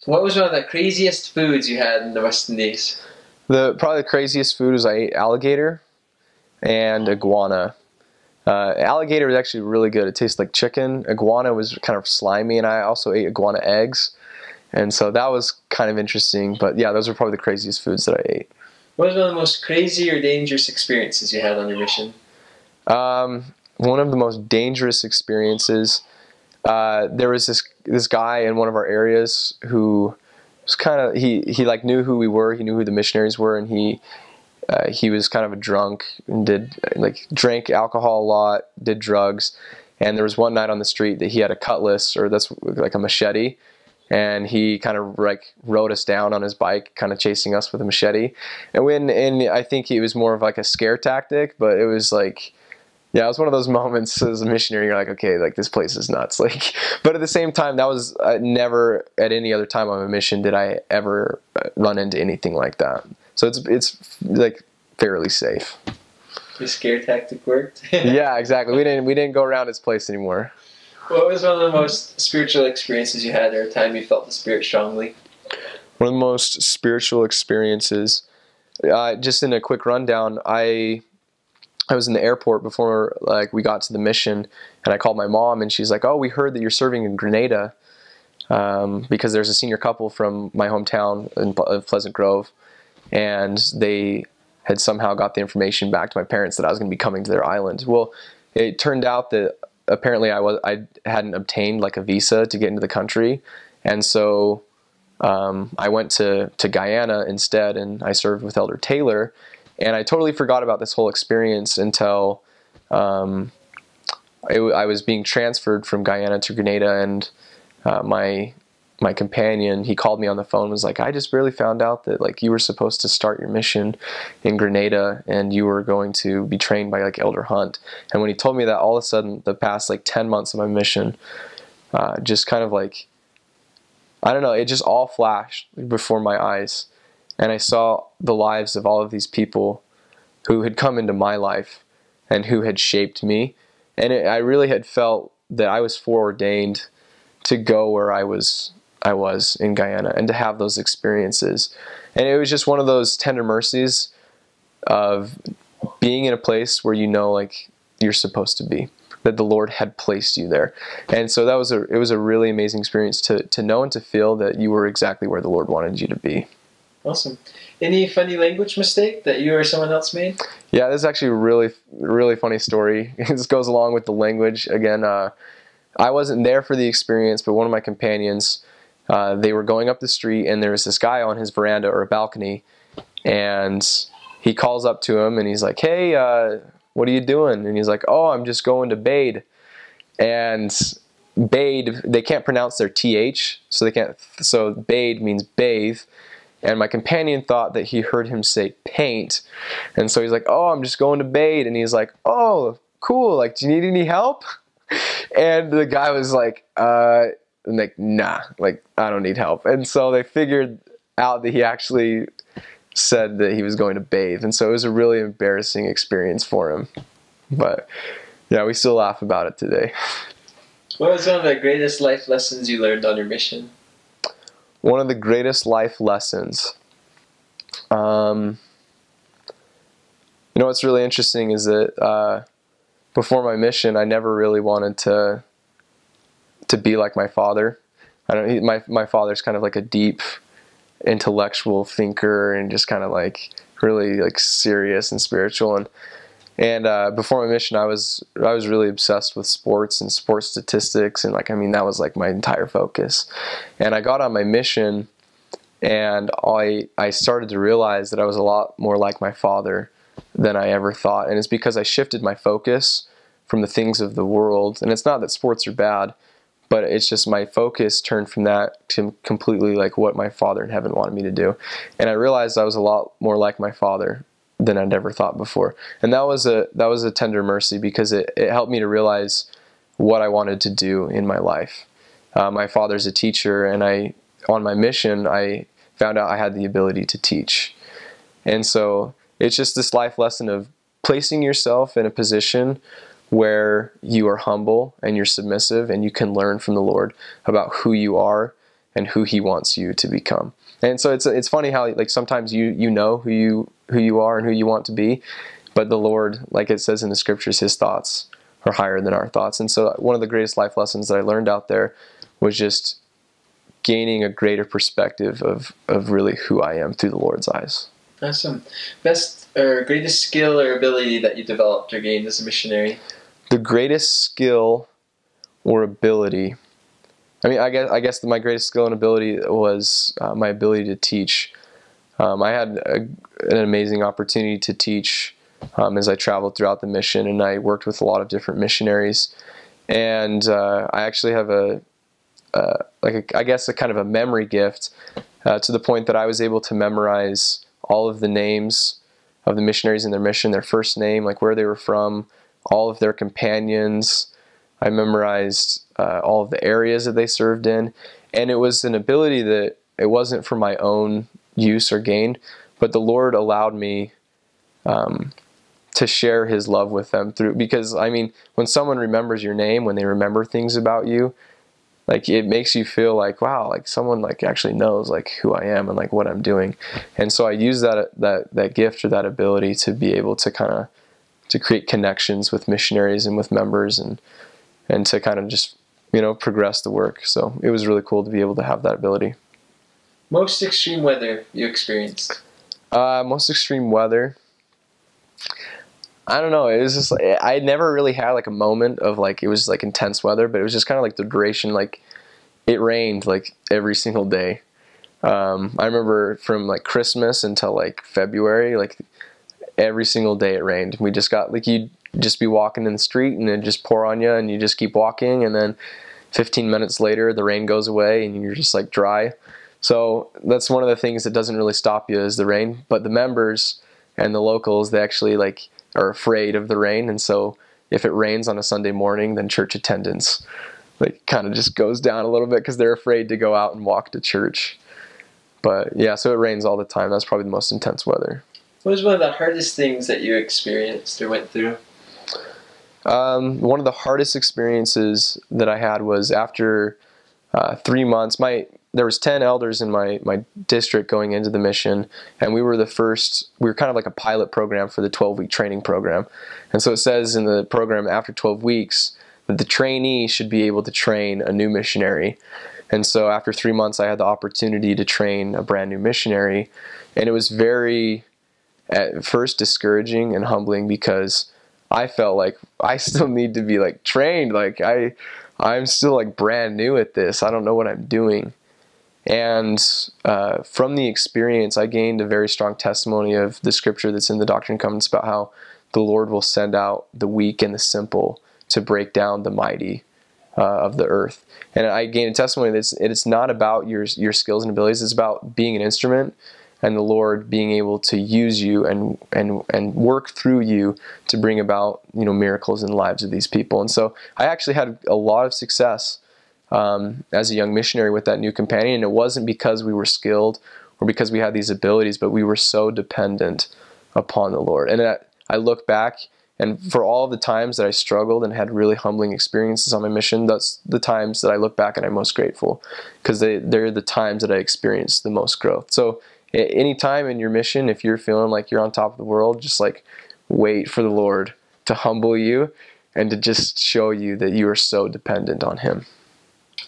What was one of the craziest foods you had in the West Indies? Probably the craziest food was I ate alligator and iguana. Alligator was actually really good. It tastes like chicken. Iguana was kind of slimy, and I also ate iguana eggs. And so that was kind of interesting. But yeah, those were probably the craziest foods that I ate. What was one of the most crazy or dangerous experiences you had on your mission? One of the most dangerous experiences, there was this guy in one of our areas who was kind of, he like knew who we were, he knew who the missionaries were, and he was kind of a drunk and drank alcohol a lot, did drugs, and there was one night on the street that he had a cutlass, or that's like a machete, and he kind of like rode us down on his bike, kind of chasing us with a machete. And I think it was more of like a scare tactic, but it was like, yeah, it was one of those moments as a missionary, you're like, okay, like this place is nuts. Like, but at the same time, that was never at any other time on a mission did I ever run into anything like that. So it's like fairly safe. The scare tactic worked. Yeah, exactly. We didn't go around his place anymore. What was one of the most spiritual experiences you had, or a time you felt the Spirit strongly? One of the most spiritual experiences, just in a quick rundown, I was in the airport before like we got to the mission, and I called my mom, and she's like, "Oh, we heard that you're serving in Grenada," because there's a senior couple from my hometown of Pleasant Grove, and they had somehow got the information back to my parents that I was going to be coming to their island. Well, it turned out that apparently I hadn't obtained like a visa to get into the country, and so I went to Guyana instead, and I served with Elder Taylor, and I totally forgot about this whole experience until I was being transferred from Guyana to Grenada, and my companion, he called me on the phone and was like, I just barely found out that like you were supposed to start your mission in Grenada and you were going to be trained by like Elder Hunt. And when he told me that, all of a sudden the past like 10 months of my mission just kind of like, I don't know, it just all flashed before my eyes. And I saw the lives of all of these people who had come into my life and who had shaped me. And I really had felt that I was foreordained to go where I was in Guyana and to have those experiences. And it was just one of those tender mercies of being in a place where you know like you're supposed to be, that the Lord had placed you there. And so it was a really amazing experience to know and to feel that you were exactly where the Lord wanted you to be. Awesome. Any funny language mistake that you or someone else made? Yeah, this is actually a really, really funny story. This goes along with the language. Again, I wasn't there for the experience, but one of my companions, they were going up the street, and there was this guy on his veranda or a balcony, and he calls up to him, and he's like, hey, what are you doing? And he's like, oh, I'm just going to bathe. And bathe, they can't pronounce their TH, so bathe means bathe. And my companion thought that he heard him say paint. And so he's like, oh, I'm just going to bathe. And he's like, oh, cool. Like, do you need any help? And the guy was like, nah, like, I don't need help. And so they figured out that he actually said that he was going to bathe. And so it was a really embarrassing experience for him. But yeah, we still laugh about it today. What was one of the greatest life lessons you learned on your mission? One of the greatest life lessons. You know what's really interesting is that before my mission, I never really wanted to be like my father. My father's kind of like a deep intellectual thinker and just kind of like really like serious and spiritual. And before my mission, I was really obsessed with sports and sports statistics, and that was like my entire focus. And I got on my mission, and I started to realize that I was a lot more like my father than I ever thought. And it's because I shifted my focus from the things of the world. And it's not that sports are bad, but it's just my focus turned from that to completely like what my Father in heaven wanted me to do. And I realized I was a lot more like my father than I'd ever thought before. And that was a tender mercy, because it helped me to realize what I wanted to do in my life. My father's a teacher, and on my mission, I found out I had the ability to teach. And so it's just this life lesson of placing yourself in a position where you are humble and you're submissive, and you can learn from the Lord about who you are and who he wants you to become. And so it's funny how like sometimes you know who you are and who you want to be, but the Lord, like it says in the scriptures, his thoughts are higher than our thoughts. And so one of the greatest life lessons that I learned out there was just gaining a greater perspective of really who I am through the Lord's eyes. Awesome. Best or greatest skill or ability that you developed or gained as a missionary? The greatest skill or ability, I mean, I guess my greatest skill and ability was my ability to teach. I had an amazing opportunity to teach as I traveled throughout the mission, and I worked with a lot of different missionaries. And I actually have I guess a kind of a memory gift to the point that I was able to memorize all of the names of the missionaries in their mission, their first name, like where they were from, all of their companions. I memorized all of the areas that they served in, and it was an ability that it wasn't for my own use or gain, but the Lord allowed me to share his love with them through, because I mean, when someone remembers your name, when they remember things about you, like it makes you feel like, wow, like someone like actually knows like who I am and like what I'm doing. And so I use that gift or that ability to be able to kind of to create connections with missionaries and with members and to kind of just, progress the work. So it was really cool to be able to have that ability. Most extreme weather you experienced? Most extreme weather, I don't know. It was just like, I never really had like a moment of like, it was like intense weather, but it was just kind of like the duration, like it rained like every single day. I remember from like Christmas until like February, like every single day it rained. We just got like, you'd just be walking in the street and it'd just pour on you and you just keep walking. And then 15 minutes later, the rain goes away and you're just like dry. So that's one of the things that doesn't really stop you is the rain, but the members and the locals, they actually like are afraid of the rain. And so if it rains on a Sunday morning, then church attendance like kind of just goes down a little bit because they're afraid to go out and walk to church. But yeah, so it rains all the time. That's probably the most intense weather. What was one of the hardest things that you experienced or went through? One of the hardest experiences that I had was after 3 months. There was 10 elders in my district going into the mission, and we were kind of like a pilot program for the 12-week training program. And so it says in the program after 12 weeks that the trainee should be able to train a new missionary. And so after 3 months, I had the opportunity to train a brand new missionary, and it was very, at first, discouraging and humbling because I felt like I still need to be like trained. Like I'm still like brand new at this. I don't know what I'm doing. And from the experience, I gained a very strong testimony of the scripture that's in the Doctrine and Covenants about how the Lord will send out the weak and the simple to break down the mighty of the earth. And I gained a testimony that it's not about your skills and abilities. It's about being an instrument and the Lord being able to use you and work through you to bring about miracles in the lives of these people. And so I actually had a lot of success as a young missionary with that new companion. And it wasn't because we were skilled or because we had these abilities, but we were so dependent upon the Lord. And I look back, and for all of the times that I struggled and had really humbling experiences on my mission, that's the times that I look back and I'm most grateful, because they're the times that I experienced the most growth. So any time in your mission, if you're feeling like you're on top of the world, just like wait for the Lord to humble you and to just show you that you are so dependent on Him.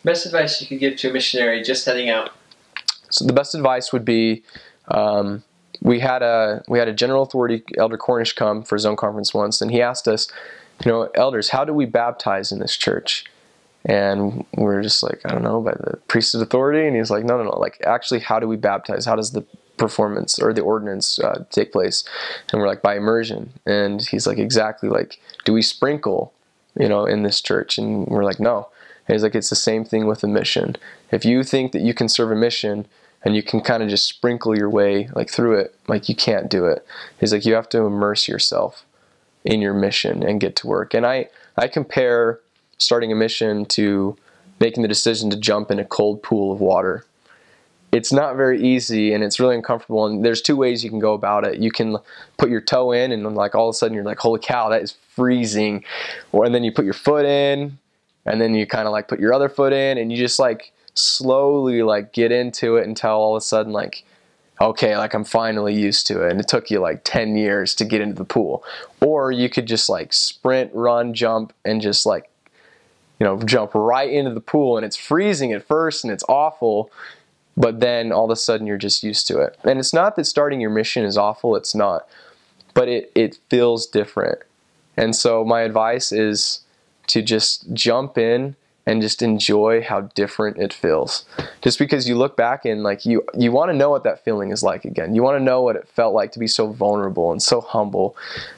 Best advice you could give to a missionary just heading out? So the best advice would be, we had a general authority, Elder Cornish, come for Zone Conference once, and he asked us, elders, how do we baptize in this church? And we're just like, I don't know, by the priesthood authority. And he's like, no, like actually, how do we baptize? How does the performance or the ordinance take place? And we're like, by immersion. And he's like, exactly, like, do we sprinkle, in this church? And we're like, no. And he's like, it's the same thing with a mission. If you think that you can serve a mission and you can kind of just sprinkle your way like through it, like you can't do it. He's like, you have to immerse yourself in your mission and get to work. And I compare starting a mission to making the decision to jump in a cold pool of water. It's not very easy and it's really uncomfortable, and there's two ways you can go about it. You can put your toe in and like all of a sudden you're like, holy cow, that is freezing. And then you put your foot in, and then you kind of like put your other foot in, and you just like slowly like get into it until all of a sudden like, okay, like I'm finally used to it, and it took you like 10 years to get into the pool. Or you could just like sprint, run, jump, and just like, you know, jump right into the pool, and it's freezing at first and it's awful, but then all of a sudden you're just used to it. And it's not that starting your mission is awful, it's not, but it feels different. And so my advice is to just jump in and just enjoy how different it feels. Just because you look back and like you want to know what that feeling is like again. You want to know what it felt like to be so vulnerable and so humble,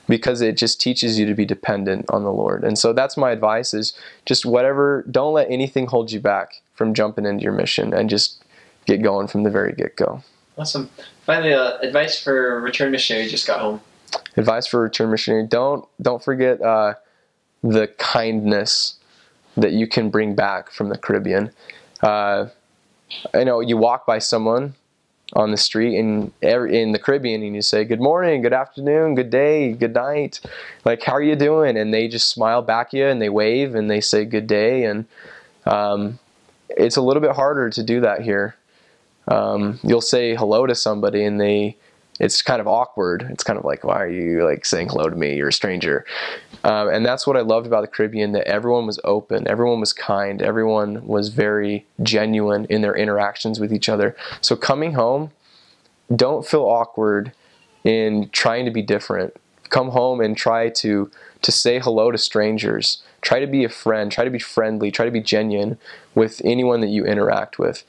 because it just teaches you to be dependent on the Lord. And so that's my advice, is just whatever, don't let anything hold you back from jumping into your mission, and just get going from the very get-go. Awesome. Finally, advice for a return missionary who just got home. Advice for a return missionary: don't forget the kindness that you can bring back from the Caribbean. I know you walk by someone on the street in the Caribbean and you say, good morning, good afternoon, good day, good night. Like, how are you doing? And they just smile back at you and they wave and they say good day. And it's a little bit harder to do that here. You'll say hello to somebody and it's kind of awkward. It's kind of like, why are you like saying hello to me? You're a stranger. And that's what I loved about the Caribbean, that everyone was open, everyone was kind, everyone was very genuine in their interactions with each other. So coming home, don't feel awkward in trying to be different. Come home and try to say hello to strangers. Try to be a friend, try to be friendly, try to be genuine with anyone that you interact with.